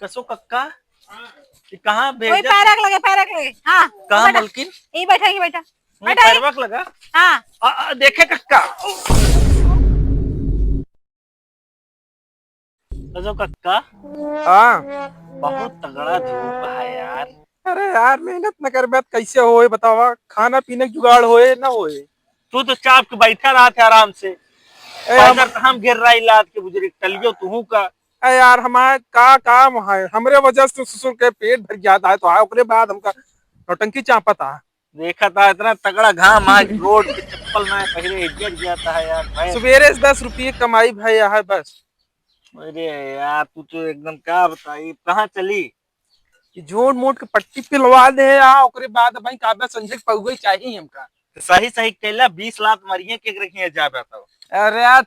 कसो कक्का ये कहाँ वही भेजा? पैर रख लगे हाँ कहाँ मलकिन? यही बैठा यही बैठा मैं बैठा पैर वक लगा। हाँ देखे कक्का। कसो कक्का हाँ। बहुत तगड़ा धूप है यार। अरे यार मेहनत न कर बात कैसे होए बतावा, खाना पीने के जुगाड़ होए ना होए। तू तो चाप के बैठा रहा थे आराम से। ए हम पैदल हम घेर रहा इलाज के बुजुर्ग टलियो तू का। ए यार हमारे का काम है, हमरे वजह से ससुर के पेट भर जाता है तो है ओकरे बाद हमका नौटंकी चापता है। देखा था इतना तगड़ा घाम आज रोड पे चप्पल ना पहले गिर जाता है यार भाई। सवेरे से 10 रुपये कमाई भाई है बस। अरे यार तू तो एकदम क्या बताई कहाँ चली? झूठ मूठ के पट्टी पिलवा दे यार ओकरे बाद भाई काबे संजय पहुए चाहिए हमका। सही सही कैला 20 लाख मरिए के रखिए जा बताओ। अरे यार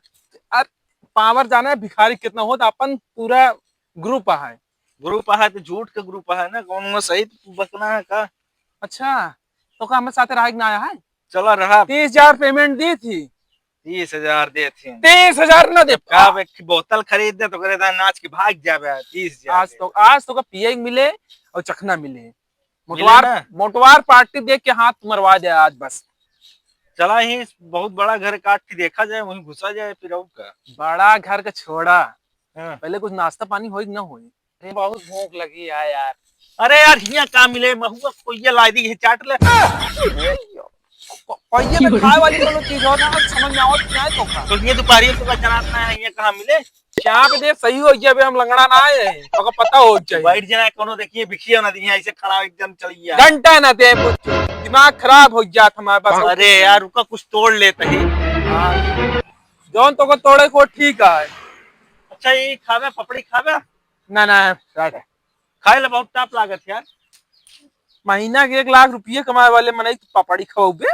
पावर जाना है भिखारी कितना हो तो अपन पूरा ग्रुप है। ग्रुप है तो झूठ का ग्रुप है ना कौन में सही तू बकना है का? अच्छा तो का हमें साथ रहा आया है। चला रहा 30,000 पेमेंट दी थी। 30,000 दे थी। 30,000 ना दे का एक बोतल खरीद दे तो करे था नाच के भाग जावे 30,000। आज तो का पिए मिले और चखना मिले। मोटवार पार्टी देख के हाथ मरवा दे आज बस। चला ही बहुत बड़ा घर काट के देखा जाए वहीं घुसा जाए फिर का। बड़ा घर का छोड़ा हाँ। पहले कुछ नाश्ता पानी हो ना हो। बहुत भूख लगी है यार। अरे यार हिया का मिले महुआ कोई लाई दी चाट ले। पहिए में खाए वाली कोनो चीज हो ना समझ में आवत क्या है तो का। तो ये दोपहरी को चरातना है हिया कहां मिले? क्या पे दे सही हो गया बे हम लंगड़ा ना आए तो पता हो चाहिए। बैठ जाना कोनो देखिए बिखिया ना दी ऐसे खड़ा एकदम चली गया। घंटा ना दे दिमाग खराब हो गया हमारे पास। अरे यार रुका कुछ तोड़ लेते ही। जौन तो को तोड़े को ठीक है। अच्छा ये खावे पपड़ी खावे ना खाए ला बहुत टाप लागत यार। महीना के 1 लाख रुपये कमाए वाले मने पापड़ी खवाओगे।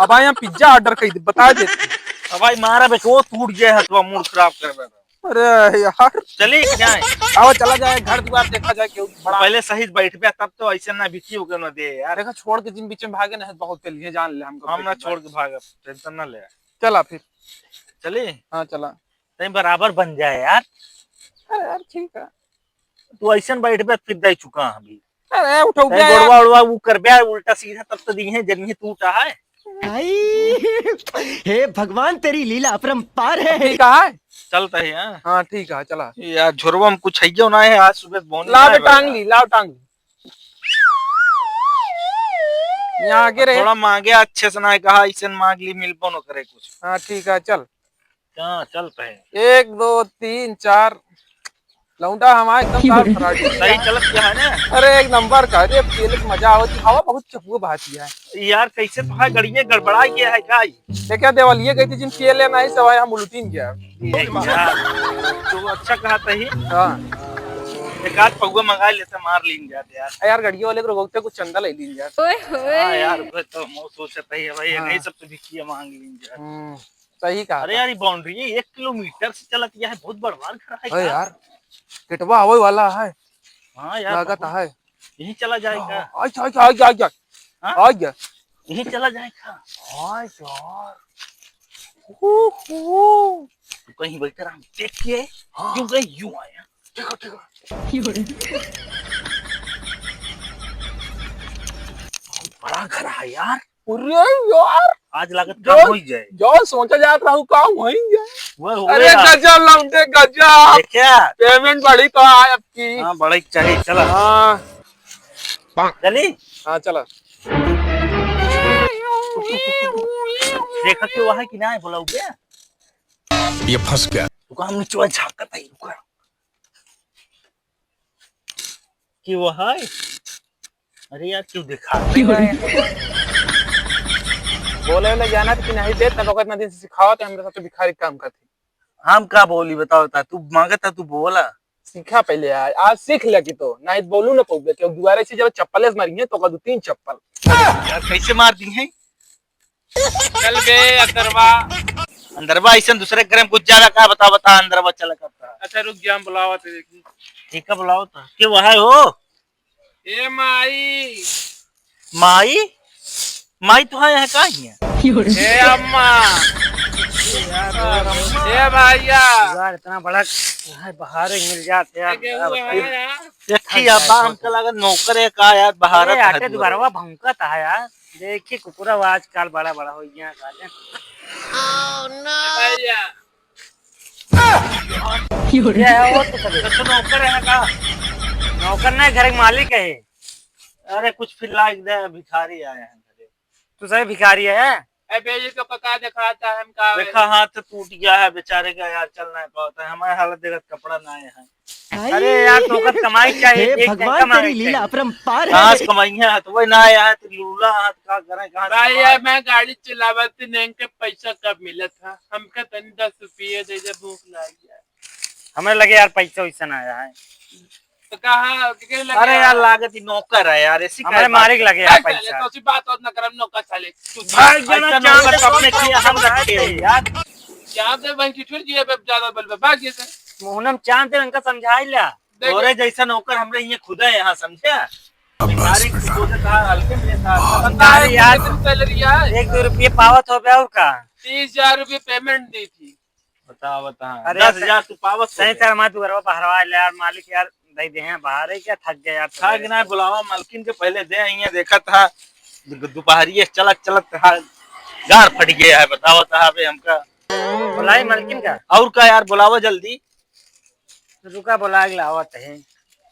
अब यहाँ पिज्जा ऑर्डर कर दे बता दे। अब भाई मारा बे वो टूट जाए हथवा मूड खराब कर बे। अरे यार चली जाए आओ चला जाए घर द्वार देखा जाए क्यों बड़ा पहले सही बैठ पे तब तो ऐसे ना बिकी होके ना दे यार। देखा छोड़ के जिन बीच में भागे ना बहुत के लिए जान ले हमको। हम ना छोड़ के भाग टेंशन ना ले। चला फिर चली हाँ चला तई बराबर बन जाए यार। अरे यार ठीक है तू ऐसे बैठ पे फिर दे चुका अभी। अरे उठो गया गोड़वा उड़वा वो कर बे उल्टा सीधा तब तो दी है जनी टूटा है। हे भगवान तेरी लीला अपरंपार है। ठीक है चलता है हाँ ठीक है चला यार झुरवा में कुछ है ना है आज सुबह बोन लाओ टांग ली यहाँ आगे रहे थोड़ा मांगे अच्छे से ना कहा इसे मांग ली मिल पो न करे कुछ। हाँ ठीक है चल हाँ चलता है 1 2 3 4 लौंडा हमारा एकदम साफ फराडी सही चलत क्या है ना। अरे एक नंबर का अरे पीले की मजा आवती हवा बहुत चपुआ बहाती है यार कैसे तो है गड़िए गड़बड़ा गया है गाय। क्या देवालिये गई थी जिन पीले नहीं सवाई हम उल्टीन गया। तो अच्छा कहा ही हाँ एक आध पौवा मंगा लेते मार लीन जाते यार। यार गाड़ियों वाले को रोकते कुछ चंदा ले लीन यार। हाँ यार तो मैं सोचता ही है भाई नहीं सब तो भिखिया मांग लीन यार। सही कहा। अरे यार ये बाउंड्री 1 किलोमीटर से चलत है बहुत बड़वार खड़ा है यार किटवा हवा वाला है। हाँ यार लागत है यहीं चला जाएगा। आ यहीं चला जाएगा यार तू कहीं बैठा रहा देखिए क्यों गए यूं आया। ठीक बड़ा घर है यार। अरे यार आज लागत काम हो जाए जो सोचा जात रहूं काम होएंगे। वो अरे गजब लौंडे गजब क्या पेमेंट बड़ी तो है आपकी। हाँ बड़ी चाहिए चला। हाँ चली हाँ चला देखा कि वहाँ कि ना है बोला ये फंस गया। रुका हमने चुआ झाकत है रुका कि वो है। अरे यार क्यों दिखा बोले जाना कि नहीं दे तब ना दिन से सिखाओ तो मेरे साथ तो भिखारी काम करती। हम क्या बोली बताओ था तू मांगा था तू बोला सीखा पहले यार आज सीख लिया कि तो नहीं बोलू ना पौगे क्यों दोबारा से जब चप्पल मारी है तो का 2-3 चप्पल यार कैसे मार दी है। चल बे अंदरवा ऐसा दूसरे घर में कुछ ज्यादा का बता अंदरवा चला करता। अच्छा रुक जा हम बुलावा थे देखी ठीक है बुलाओ था कि वो है हो ए माई माई माई तो है का ही है। ए अम्मा ए भैया यार इतना बड़ा है, बाहर ही मिल जाते यार। यार देखी अब्बा हमको लगा नौकर है का यार बाहर अरे आटे दुबारा भौंका था यार। देखी कुकुरा आजकल बड़ा बड़ा हो गया काले। भैया ये है वो तो सब नौकर है का? नौकर नहीं, घर के मालिक है। अरे कुछ फिर लाइक दे, भिखारी आए हैं घरे। तू सही भिखारी है। ए बेजी को पका दिखाता है हम का देखा हाथ टूट गया है बेचारे का यार, चल नहीं पाता है। हमारे हालत देखा कपड़ा ना है। अरे यार नौकर कमाई चाहिए, हे एक भगवान कमाई तेरी लीला चाहिए। अपरंपार कहाँ है। से कमाइया है तो वही ना आया है तो लूला हाथ का करें कहाँ से भैया कमाए? मैं गाड़ी चलावत नहीं के पैसा कब मिला था हमका तनी 10 रुपये दे दे भूख लगी है। हमें लगे यार पैसा वैसा ना आया है। तो कहा कितने लगे अरे यार लागत ही नौकर है यार, ऐसी हमारे मालिक लगे यार चले पैसा। तो उसी बात और न करम नौकर साले तू भाग जाना चांद पे अपने किया हम रखे हैं यार। क्या दे वहीं की छुट दिए ज्यादा बल भाग से मोहनम चांद थे उनका समझाई लिया। तोरे जैसा नौकर हमरे यहाँ खुदा है यहाँ, समझे? भिखारी को तो कहा हल्के में था। अरे यार सैलरी है 1-2 रुपये पावत हो गया और का 30,000 रुपये पेमेंट दी थी। बता अरे 10,000 तू पावत सही सर हमारे दुबारा बाहर ले यार, मालिक यार दे दे हैं बाहर है क्या, थक गया यार। था कि ना बुलावा मालकिन के पहले दे यहाँ देखा था दोपहरिए चलत चलत गाड़ फट गया है। बताओ साहब हमका बुलाई मालकिन का। और का यार बुलावा जल्दी रुका बुला के लावत है।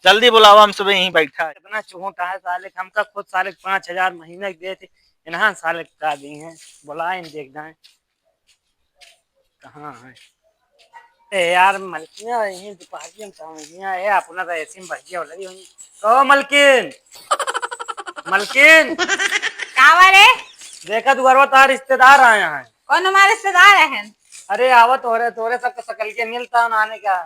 जल्दी बुलावा, हम सुबह यहीं बैठा है। कितना चूंटा है साले, हमका खुद साले 5,000 महीने के दे थे, इन्हां साले का दी हैं। बुलाए देखना है कहाँ है। ए यार मलकिन यहीं दोपहर में समझिया है अपना तो ऐसे में भजिया लगी हुई। कहो मलकिन, मलकिन का बारे? देखा दुबारा तार रिश्तेदार आए हैं। कौन हमारे रिश्तेदार है? अरे आवत हो रहे तोरे सबको सकल के मिलता आने का।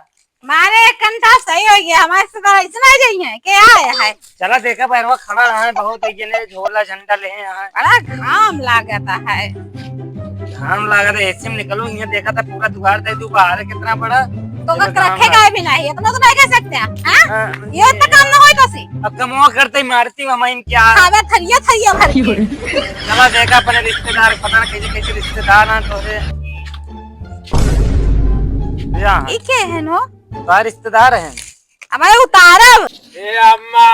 मारे कंठा सही हो गया, हमारे रिश्तेदार इतना ही जाइए क्या आया है? चला देखा पैरवा खड़ा है बहुत ये झोला झंडा ले यहाँ। बड़ा घाम लागता है। घाम लगा था ऐसे में निकलू, यहाँ देखा था पूरा दुआर दे तू बाहर है कितना बड़ा। तो रखेगा भी नहीं, इतना तो नहीं कह सकते हैं। ये तो काम ना होई तसी। अब कमो करते ही मारती हूँ हम क्या। खावे थरिया थरिया भर के। चला देखा अपने रिश्तेदार, पता नहीं कैसे कैसे रिश्तेदार हैं तोरे। ये क्या है नो? तो रिश्तेदार हैं हमारे उतारब। ए अम्मा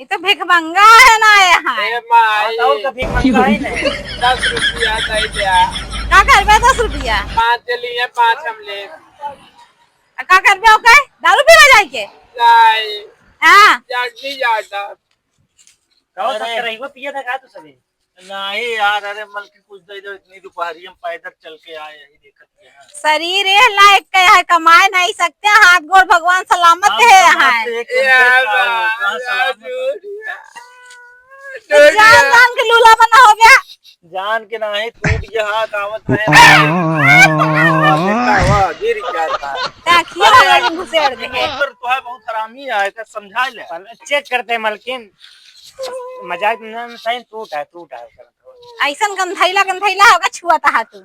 ये तो भिखमंगा है ना यहाँ। ए माई बताओ कभी मंगा ही नहीं। 10 रुपया दे दिया। का करबे 10 रुपया? 5 लिए 5 हम ले का करबे ओके? दारू पीने जाए के? नहीं हाँ नहीं जाता। कहो सब रही वो पिया था का तू सभी। नहीं यार, अरे मलकिन कुछ दे दो, इतनी दोपहरी हम पैदल चल के आए यही देखत के हैं। शरीर है लायक का है, कमाए नहीं सकते, हाथ गोड़ भगवान सलामत है यहाँ। जान जान के लूला बना हो गया। जान के नहीं टूट गया हाथ आवत है गिर जाता है। देखिए हमारे घुसेड़ दे। नौकर तो है बहुत हरामी है, का समझा ले। चेक करते हैं मलकिन, मजाक में सही टूट है ऐसा गंधैला होगा छुआ था तू।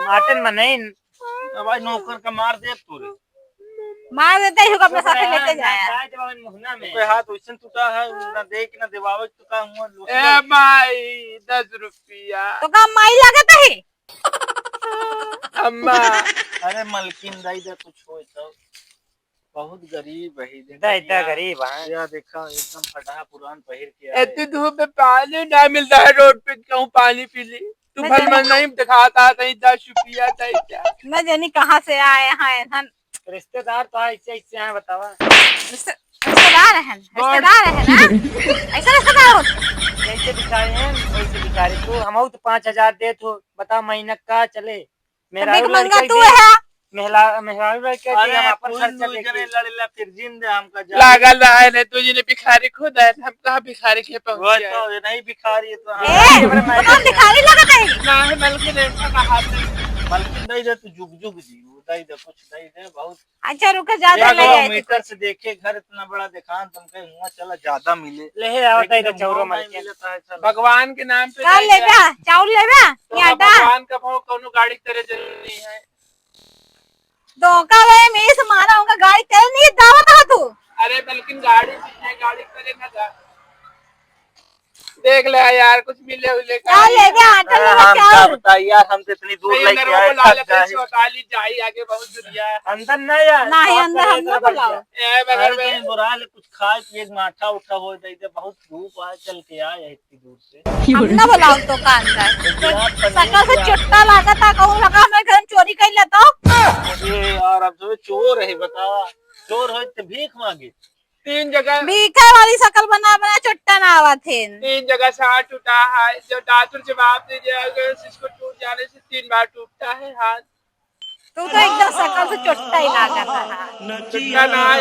मार्टिन में नहीं। भाई नौकर का मार दे तू मार देते ही होगा अपने साथ लेते जाया। मुहना में पे हाथ वैसे टूटा है ना, देख ना देवावे तो का हुआ। ए माई 10 रुपया। तो काम माई लगता है। अम्मा अरे मलकिन दाई दे कुछ हो तो बहुत गरीब है। इतना गरीब है या देखा एकदम फटा पुरान पहिर के ए आए। तू धूप में पानी ना मिलता है रोड पे, क्यों पानी पी ली तू? भल मन नहीं दिखाता था 10 रुपया था क्या? न जानी कहाँ से आए हैं। रिश्तेदार तो ऐसे ऐसे हैं बतावा। रिश्तेदार है ना ऐसा रिश्तेदार हो। जैसे भिखारी हैं वैसे भिखारी तू। हम तो 5,000 दे तो बता महीना का चले। मेरा मंगा तू है। मेहरारू लड़के अरे हम अपन अपन खर्चा जने देके लड़ेला फिर जिंदे हमका जा लागल रहा है तुझे ने भिखारी खुद है, हम कहाँ भिखारी के वो पहुंच गए? तो ये नहीं भिखारी तो ए कौन भिखारी लगता है? ना है मलकिन ऐसा कहा था। मलकिन दई दे तू जुग जुग जी दई दे कुछ दई दे बहुत। अच्छा रुको ज्यादा ले आए। मीटर से देखे घर इतना बड़ा दिखान तुमके हुआ चला ज्यादा मिले। ले आवता है तो चौरो मलकिन। भगवान के नाम पे का लेबा चावल लेबा तो या आटा भगवान का भाव कोनो गाड़ी तेरे जरूरी है। धोखा वे मैं से मारा होगा गाड़ी तेरे नहीं दावत है तू। अरे बल्कि गाड़ी है, गाड़ी करे ना जा देख ले यार कुछ मिले उले क्या ले गया आटा ले गया हम क्या क्या और? बताइए यार, हम तो इतनी दूर लेके आए थक गए। जाई आगे बहुत दुनिया है। अंदर नहीं यार नहीं साफ अंदर करे हम ना इतना बुलाओ। ए अरे बगल कहीं में बुरा ले कुछ खाए पिए माठा उठा हो जाए, बहुत धूप आ, चल के आए हैं इतनी दूर से। हम ना बुलाओ तो का अंदर सकल से चुट्टा लागा था कहूं लगा हमें घर में चोरी कर ले तो अरे यार अब तो चोर है, बतावा चोर हो तो भीख मांगे। 3 जगह बीखे वाली शकल बना बना चुट्टा ना आवा थे 3 जगह से हाथ टूटा है। जो डॉक्टर जवाब दीजिए अगर इसको टूट जाने से 3 बार टूटता है हाथ। तू तो एकदम शकल से चुट्टा ही लागा था टूटता ना है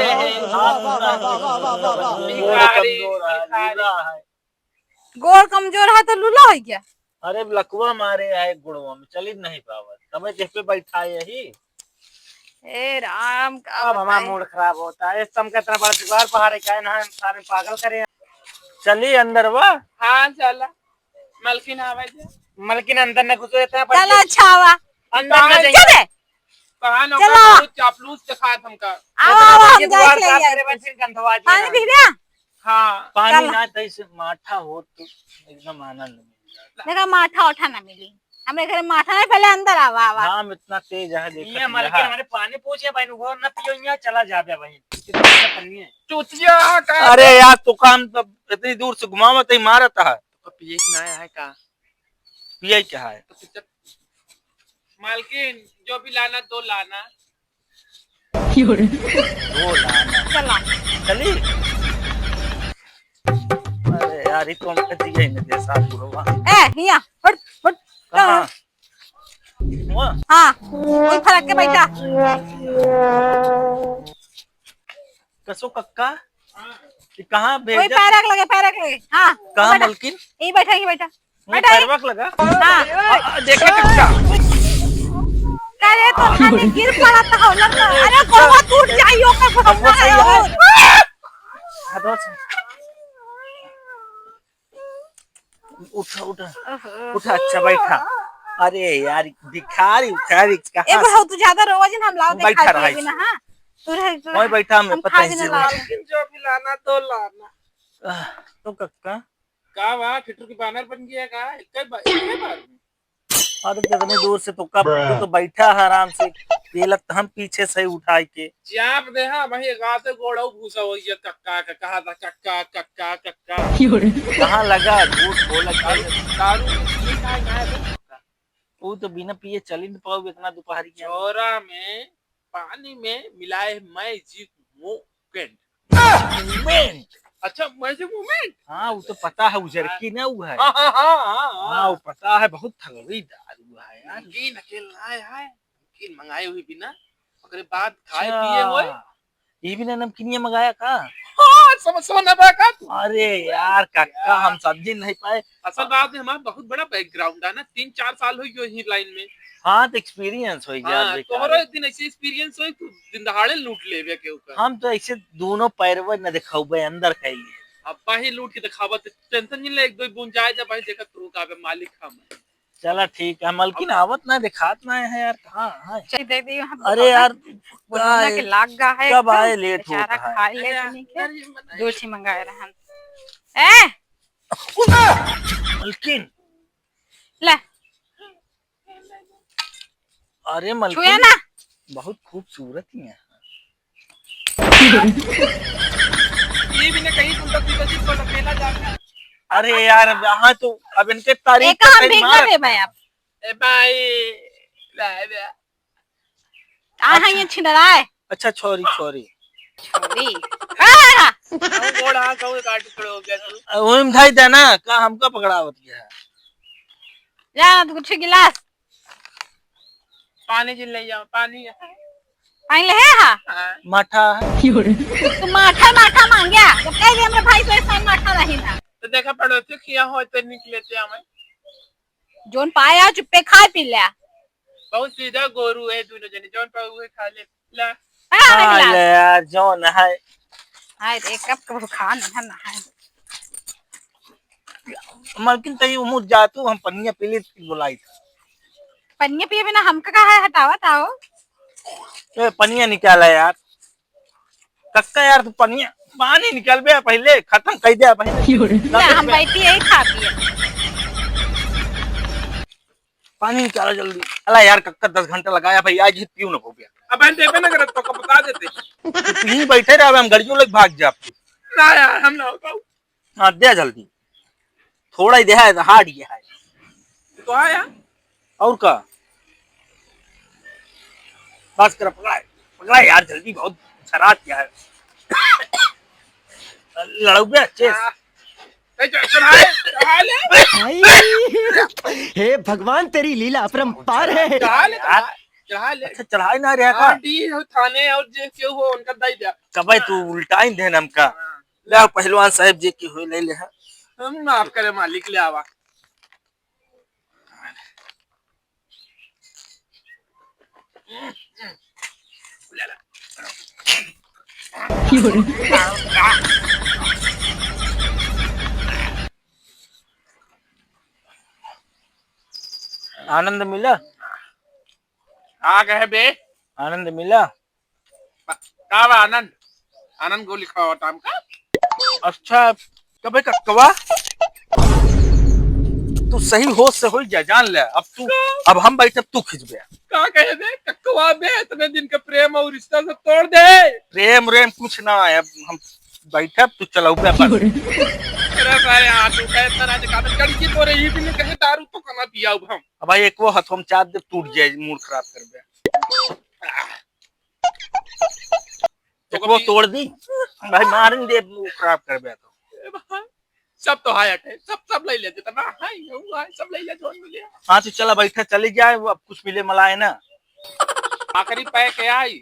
गोड़ कमजोर है तो लूला हो गया। अरे लकवा मारे आए गुड़वा में चली नहीं पावत, तब जिस पे बैठा यही। ए राम का अब हमारा मूड खराब होता है। इस तम का इतना बड़ा दीवार पहाड़ है, क्या ना सारे पागल करे। चली अंदर वा। हाँ चला मलकिन आवाज मलकिन अंदर न घुसो इतना चलो अच्छा हुआ अंदर न चल जाइए। दे कहा चलो। नौका चापलूस दिखा हमका। आओ आओ हम दीवार देख साफ ले करे बच्चे गंधवा जी पानी पी लिया हाँ पानी चल। ना तैसे माठा हो तो एकदम आनंद मिल जाता। देखा माठा उठा ना मिली हमें घर में माठा नहीं पहले अंदर आवा आवा हम इतना तेज है ये मलकिन हमारे पानी पूछे भाई वो न पियो यहाँ चला जाबे भाई इतना पन्नी है। चुतिया का अरे यार तू काम तब इतनी दूर से घुमावत ही मारत है। पिए ना है का पिए क्या है? मालकिन जो भी लाना 2 लाना। दो लाना चला चली। अरे यार ये तो हम दिए ही नहीं दे साथ गुरुवा। ए हिया हट हट कहाँ? वहाँ? हाँ कोई फरक के बैठा कसो कक्का ये कहाँ कोई भेजा? पैरक लगे हाँ कहाँ बैठा। मलकिन? यही बैठा यही बैठा मुँह बैठा पैरवक लगा? हाँ देखा कक्का? अरे तो खाने गिर पड़ा था लड़का अरे गोवा टूट जाइयो का अब वो सही है। हाथों से। उठा उठा उठा अच्छा बैठा। अरे यार भिखारी उखारी ए कहाँ बहुत तू ज्यादा रोज हम लाओ दे बैठा खा रहा बिना हां तू रह वही बैठा हमें पता ही से। मालकिन जो भी लाना 2 लाना। तो कक्का का वाह फिटर की बैनर बन गया का एक बार अरे कितने दूर से तो कब तो बैठा है आराम से केलत हम पीछे से उठाई के चाप दे हाँ वही गाते गोड़ा भूसा हो गया कक्का का कहा था कक्का कक्का कक्का कहाँ लगा झूठ बोला दारू ये का है वो तो बिना पिए चल ही नहीं पाओगे इतना दोपहरी के। चौरा में पानी में मिलाए मैजिक मोमेंट। अच्छा मैजिक मोमेंट हाँ वो तो पता है उजर की ना वो है। हाँ हाँ हाँ हाँ हाँ वो पता है बहुत थगड़ी दारू है यार। नमकीन अकेला आए है नमकीन मंगाए हुए बिना ओकरे बाद खाए पिए होए। ये भी ना नमकीनिया मंगाया का? हाँ समझ ना बा का तू। अरे यार काका हम समझ नहीं पाए। असल बात है हमारा बहुत बड़ा बैकग्राउंड है ना 3-4 साल हो गए यही लाइन में। हाँ तो एक्सपीरियंस हो गया। हाँ, तोहरा एक दिन ऐसे एक्सपीरियंस हो तू दिन दहाड़े लूट लेबे के ऊपर। हम तो ऐसे दोनों पैरवे न दिखाऊबे अंदर खाइए अब्बा ही लूट के दिखावत टेंशन नहीं ले 1-2 बूंद जाए जब भाई देखत तू का मालिक हम। चला ठीक है मलकिन आवत ना दिखात ना है यार कहाँ है? चल दे दी हम अरे यार बोलना के लाग गा है कब आए लेट होता है। खा ले तनी के दो छी मंगाए रहन ए मलकिन ले अरे छुया मलकिन ना बहुत खूबसूरत ही है। ये भी ना कहीं तुम तक विकसित को अकेला जाकर। अरे यार यहाँ तो अब इनके तारीफ एक हम भीगा दे भाई आप ए भाई लाए बे आ हां ये छिंडरा है अच्छा छोरी छोरी छोरी आ हम गोड़ा कहूं काट खड़े हो गया तू। वही में थाई था ना का हमका पकड़ावत गया है। ला कुछ गिलास पानी जिल ले जाओ पानी है। पानी ले है हां हाँ। माठा है तू माठा माठा मांगया जब कह दे हमरे भाई तो ऐसा माठा रही ना तो देखा पड़ो तो किया हो तो निकले थे हमें जोन पाया चुप्पे खा पी ले बहुत सीधा गोरू है दोनों जने जोन पर हुए खा ले ला। हाँ ले यार जौन है हाय रे कब कब खा ना है मलकिन तई उमुर जातू हम पनिया पीली बुलाई था। पन्नी पिए बिना हमका कहा है हटावत आओ ए पनिया निकाला यार कक्का यार तू पनिया पानी निकल गया पहले, खत्म कर दिया पहले। ले हम बैठी यही खा पिए। पानी निकालो जल्दी। अला यार कक्का 10 घंटा लगाया भाई, आज ही पीऊ ना हो गया। अब हम देवे ना करत तो बता देते। तू यहीं बैठे रहे, अब हम गड़ियों लग भाग जा। ना यार हम ना होगा। हाँ दे जल्दी, थोड़ा ही दे है, हार्ड ये है। तो आया और का बस कर, पकड़ा पकड़ा यार जल्दी, बहुत शरारत किया है। लड़ोगे अच्छे से। चढ़ा ले हे भगवान तेरी लीला अपरंपार है। चढ़ा ले यार। चढ़ा ले। अच्छा चढ़ा ही ना रहा था। डी हो थाने और जे क्यों हो उनका दई दे। कब तू उल्टा ही देना हमका। ले पहलवान साहब जी की हुई ले ले है। हम माफ करे मालिक, ले आवा। आनंद मिला, आ गए बे। आनंद मिला। का बा आनंद? आनंद को लिखा हुआ टाइम का। अच्छा कब कक्कवा तू सही होश से हो जा, जान ले। अब हम बैठे तू खिंच गया। का कहे बे कक्कवा बे, इतने दिन का प्रेम और रिश्ता सब तोड़ दे। प्रेम रेम कुछ ना है, अब हम बैठे तू चलाऊ पे बस। अरे सारे हाथ उठाए तरह से कागज कड़ी की तो रही भी नहीं कहे दारू तो कना पिया अब हम। अब भाई एक वो हाथ हम चार दे टूट जाए, मूड खराब कर दे। एक वो तोड़ दी भाई, मारन दे मूड खराब कर दे तो। सब तो हाय है, सब ले लेते तना हाय हाय सब ले ले जोन मिले। हाँ तो चला बैठा चली जाए, अब कुछ मिले मलाए ना। आखिरी पैक है आई,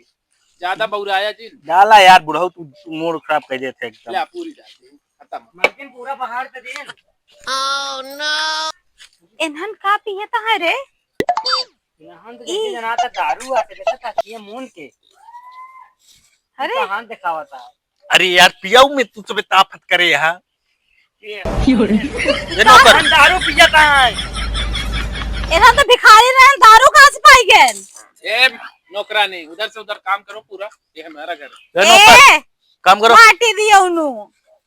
ज्यादा बौराया जी। डाला यार बुढ़ऊ, तू मूड खराब कर देते एकदम। ले पूरी जाती खत्म। मलकिन पूरा पहाड़ पे दे। इन्हन का पिए ता रे? यहाँ तो जैसे जनाता दारू आते देखा था ये मून के। अरे कहाँ दिखावा था? अरे यार पियाऊ में तू सब ताफत करे यहाँ। ये नौकर दारू पिया कहाँ है? इन्हन तो भिखारी रहन, दारू कहाँ से पाई गए? ए नौकरा नहीं, उधर से उधर काम करो पूरा, ये हमारा घर। ये नौकर ए काम करो। माटी दिया उनु,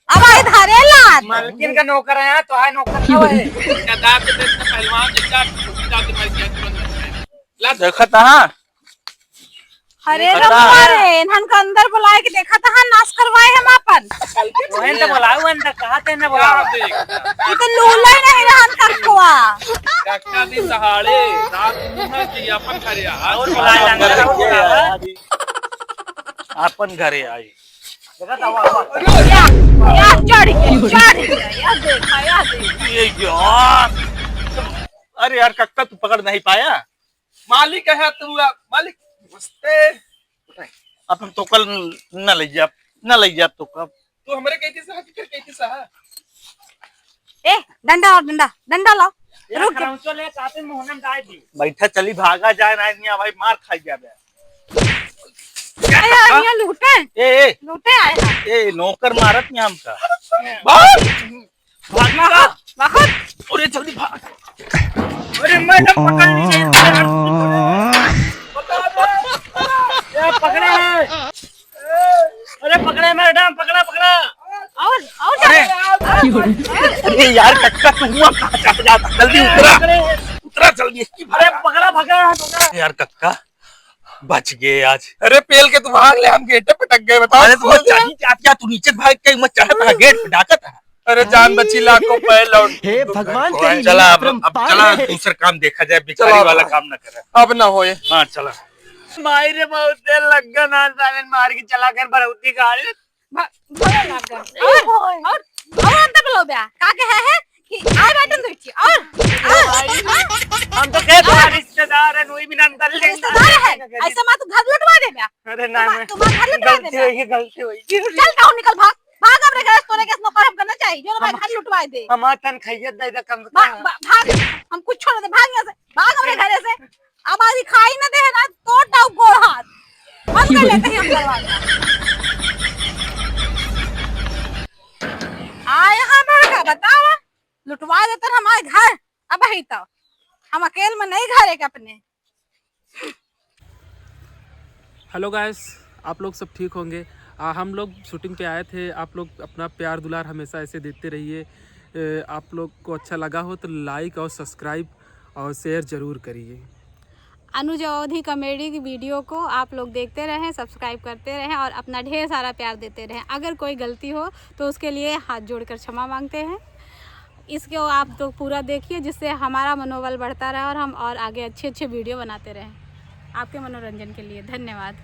अब आए धारे लात। मलकिन का नौकर है यहाँ, तो है नौकर ना है। क्या दांत पे इतना पहलवान देखा, छोटी दांत मार दिया तुरंत। ला देखा था अरे देखा था। रब्बा रे, इन्हन का अंदर बुलाए के देखा था, नाश करवाए हम अपन। वहीं तो बुलाओ, वहीं तो कहा थे ना बुलाओ। ये तो लूला ही नहीं रहन कक्कवा। काका दी सहारे रात में की अपन करे और बुलाए लंगर और बुलावा। अपन घरे आई। देखा था वो। या चढ़ गया, या देखा या देखा। ये यार, अरे यार कक्का तू पकड़ नहीं पाया। मालिक है तू, मालिक नमस्ते। अब हम तो कल न ले जा तो कब तू हमरे कहती सहा कि कहती सहा। ए डंडा और डंडा लाओ। रुक जा। खरौचो ले काफी मुहनम डाल दी। बैठा चली भागा जाए ना भाई, मार खाई जाबे। अरे ये लूटे ए आए हैं। ए नौकर मारत नहीं हमका। बहुत अरे जल्दी भाग। अरे मैडम पकड़ लीजिए। पकड़े हैं। अरे पकड़े मैडम, पकड़ा। और अरे यार कक्का तू हुआ कहाँ जाता, जल्दी उतरा जल्दी। अरे पकड़ा। यार कक्का बच गए आज। अरे पेल के तू भाग ले, हम गेट पे टक गए। बताओ अरे तू चाहिए क्या, तू नीचे भाग के मत चढ़ा गेट पे डाका था। अरे जान बची लाखों पहल और हे भगवान तेरी चला लीला अब अपरंपार चला है। दूसरा काम देखा जाए, भिखारी वाला काम न करे। अब ना होए। हाँ चला। मायरे बहुत देर लग गया ना, साले मार के चला कर बरौती गाड़ी। भले लग गए। और अंत बोलो बे का के है कि आए बैठन दो छी। और हम तो कहे तुम्हारे रिश्तेदार है, वही बिना अंदर ले रिश्तेदार है, ऐसा मत घर लुटवा दे बे। अरे ना तुम्हारा घर लुटवा दे। गलती हुई। चल टाउन निकल, भाग हमरे घर तोरे के नौकर हम करना चाहिए, जो भाई घर लुटवा दे। हमारा तन खैयत दे दे कम से भाग हम कुछ छोड़ दे, भाग यहाँ से, भाग हमरे घर से। अब आदि खाई न दे ना, तोड़ दाऊ गोड़ हाथ बंद कर लेते हैं हम दरवाजा। आए हमारे का बतावा, लुटवा देते हमारे घर। अब ही तो हम अकेले में नहीं घर एक अपने। हेलो गाइस, आप लोग सब ठीक होंगे। हम लोग शूटिंग पे आए थे। आप लोग अपना प्यार दुलार हमेशा ऐसे देते रहिए। आप लोग को अच्छा लगा हो तो लाइक और सब्सक्राइब और शेयर ज़रूर करिए। अनुज अवधी कॉमेडी की वीडियो को आप लोग देखते रहें, सब्सक्राइब करते रहें और अपना ढेर सारा प्यार देते रहें। अगर कोई गलती हो तो उसके लिए हाथ जोड़कर क्षमा मांगते हैं। इसको आप तो पूरा देखिए, जिससे हमारा मनोबल बढ़ता रहे और हम और आगे अच्छे अच्छे वीडियो बनाते रहें। आपके मनोरंजन के लिए धन्यवाद।